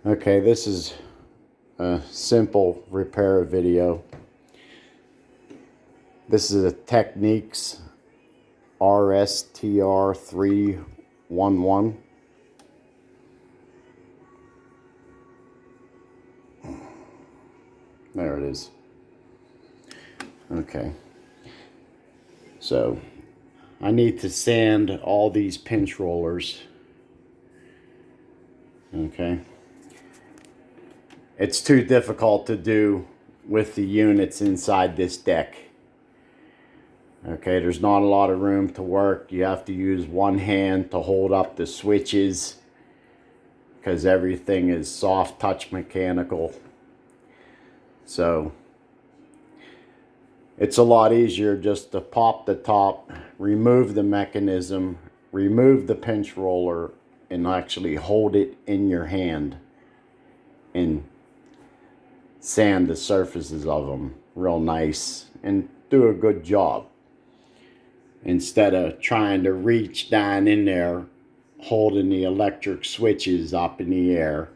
Okay, this is a simple repair video. This is a Technics RS-TR311. There it is. Okay. So I need to sand all these pinch rollers. Okay. It's too difficult to do with the units inside this deck. Okay, there's not a lot of room to work. You have to use one hand to hold up the switches because everything is soft touch mechanical. So it's a lot easier just to pop the top, remove the mechanism, remove the pinch roller, and actually hold it in your hand and sand the surfaces of them real nice and do a good job, instead of trying to reach down in there holding the electric switches up in the air,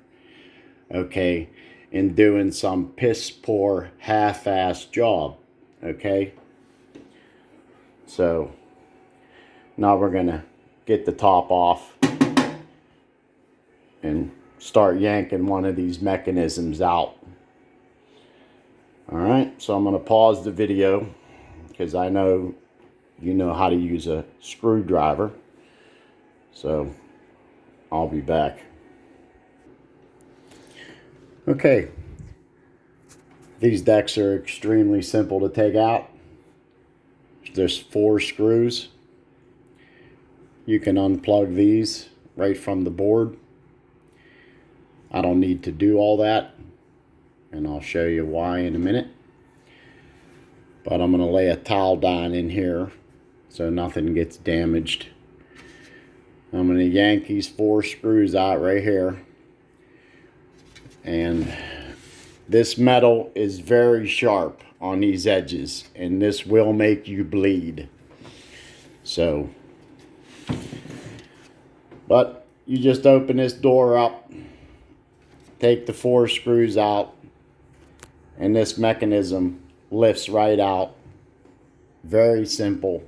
okay, and doing some piss poor half-ass job. Okay, so now we're gonna get the top off and start yanking one of these mechanisms out. All right, so I'm gonna pause the video because I know you know how to use a screwdriver. So I'll be back. Okay, these decks are extremely simple to take out. There's 4 screws. You can unplug these right from the board. I don't need to do all that, and I'll show you why in a minute. But I'm going to lay a towel down in here so nothing gets damaged. I'm going to yank these 4 screws out right here. And this metal is very sharp on these edges, and this will make you bleed. So, but you just open this door up, take the 4 screws out, and this mechanism lifts right out. Very simple.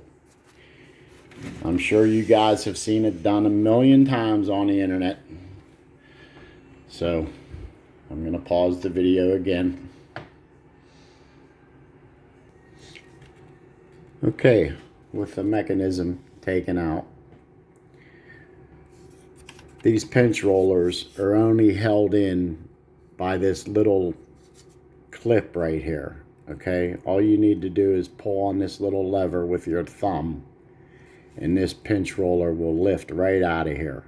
I'm sure you guys have seen it done a million times on the internet. So I'm going to pause the video again. Okay, with the mechanism taken out, these pinch rollers are only held in by this little clip right here. Okay, all you need to do is pull on this little lever with your thumb, and this pinch roller will lift right out of here.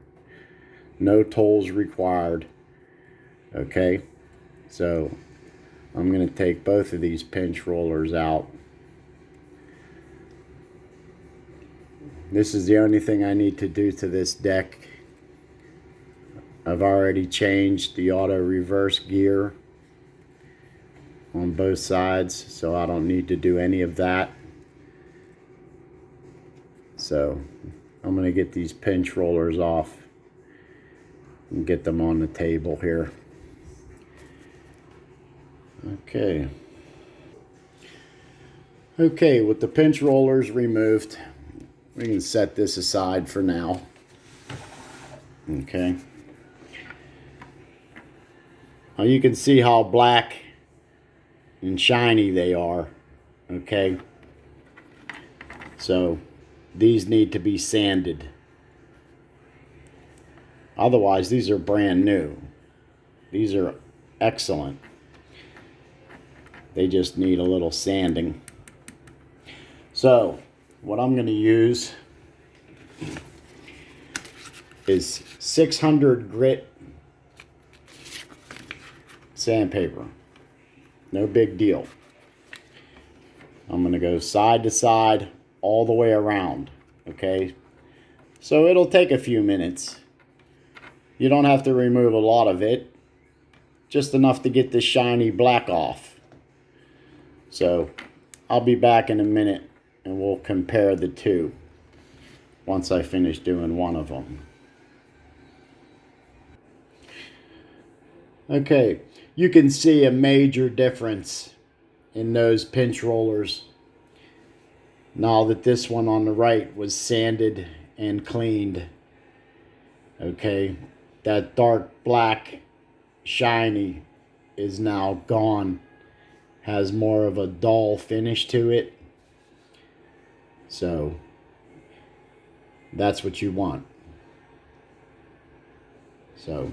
No tools required. Okay, so I'm going to take both of these pinch rollers out. This is the only thing I need to do to this deck. I've already changed the auto reverse gear on both sides, so I don't need to do any of that. So I'm going to get these pinch rollers off and get them on the table here. Okay. Okay, with the pinch rollers removed, we can set this aside for now. Okay. Now you can see how black and shiny they are. Okay. So these need to be sanded. Otherwise, these are brand new. These are excellent. They just need a little sanding. So what I'm going to use is 600 grit sandpaper. No big deal. I'm going to go side to side all the way around. Okay, so it'll take a few minutes. You don't have to remove a lot of it, just enough to get the shiny black off. So I'll be back in a minute and we'll compare the two once I finish doing one of them. Okay, you can see a major difference in those pinch rollers now that this one on the right was sanded and cleaned. Okay, that dark black shiny is now gone, has more of a dull finish to it. So that's what you want. So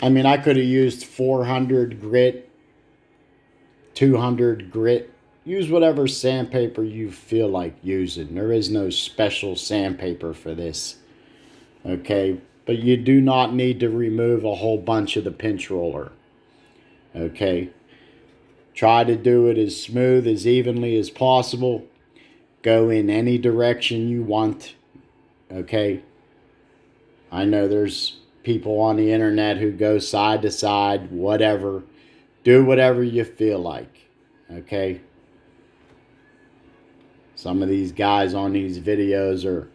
I mean, I could have used 400 grit, 200 grit. Use whatever sandpaper you feel like using. There is no special sandpaper for this. Okay, but you do not need to remove a whole bunch of the pinch roller. Okay, try to do it as smooth, as evenly as possible. Go in any direction you want. Okay, I know there's people on the internet who go side to side, whatever. Do whatever you feel like. Okay, some of these guys on these videos are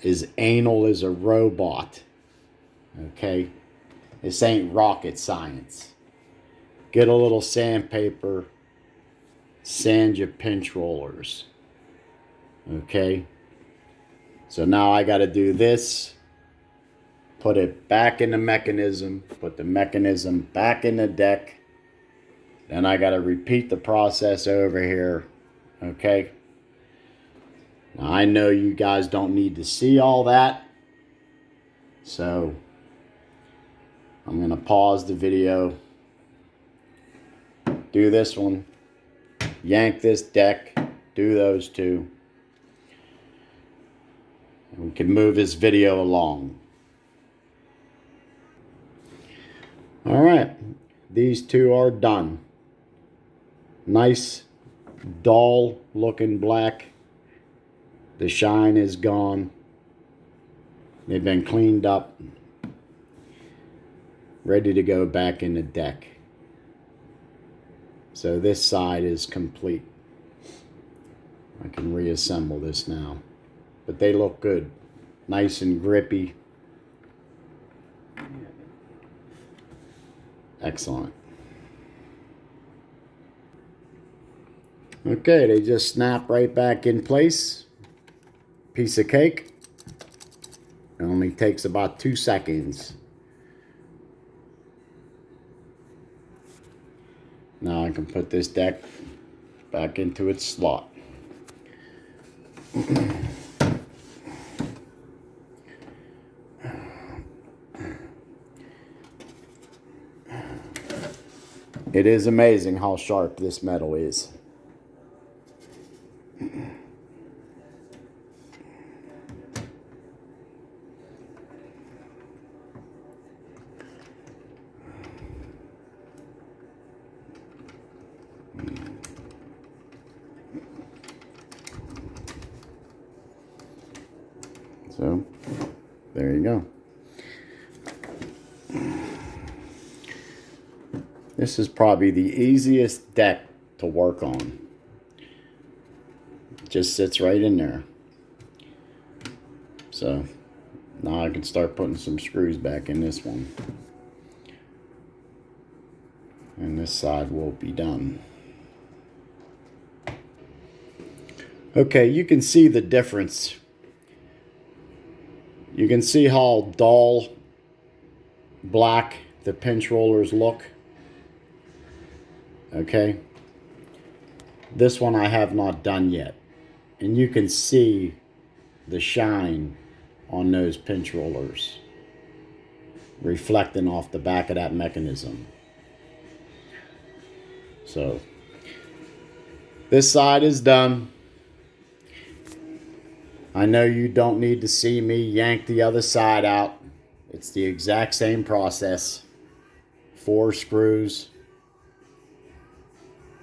as anal as a robot. Okay, this ain't rocket science. Get a little sandpaper, sand your pinch rollers. Okay, so now I got to do this, put it back in the mechanism, put the mechanism back in the deck. Then I got to repeat the process over here. Okay, now I know you guys don't need to see all that, so I'm going to pause the video, do this one, yank this deck, do those two, and we can move this video along. All right, these two are done. Nice, dull looking black. The shine is gone. They've been cleaned up, ready to go back in the deck. So this side is complete. I can reassemble this now. But they look good. Nice and grippy. Excellent. Okay, they just snap right back in place. Piece of cake. It only takes about 2 seconds. Now I can put this deck back into its slot. It is amazing how sharp this metal is. So, there you go. This is probably the easiest deck to work on. It just sits right in there. So, now I can start putting some screws back in this one. And this side will be done. Okay, you can see the difference. You can see how dull black the pinch rollers look. Okay, this one I have not done yet, and you can see the shine on those pinch rollers reflecting off the back of that mechanism. So this side is done. I know you don't need to see me yank the other side out. It's the exact same process. 4 screws.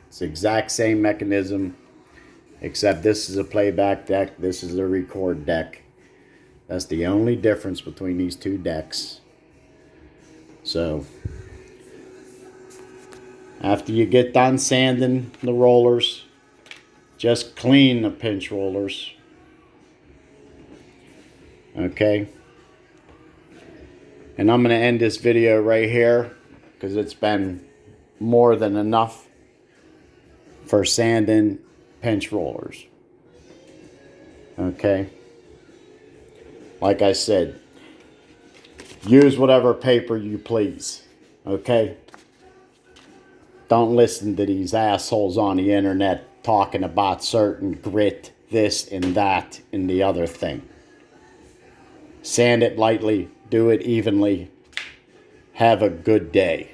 It's the exact same mechanism, except this is a playback deck, this is a record deck. That's the only difference between these two decks. So, after you get done sanding the rollers, just clean the pinch rollers. Okay? And I'm going to end this video right here because it's been more than enough for sanding pinch rollers. Okay. Like I said, use whatever paper you please. Okay. Don't listen to these assholes on the internet talking about certain grit, this and that and the other thing. Sand it lightly, do it evenly. Have a good day.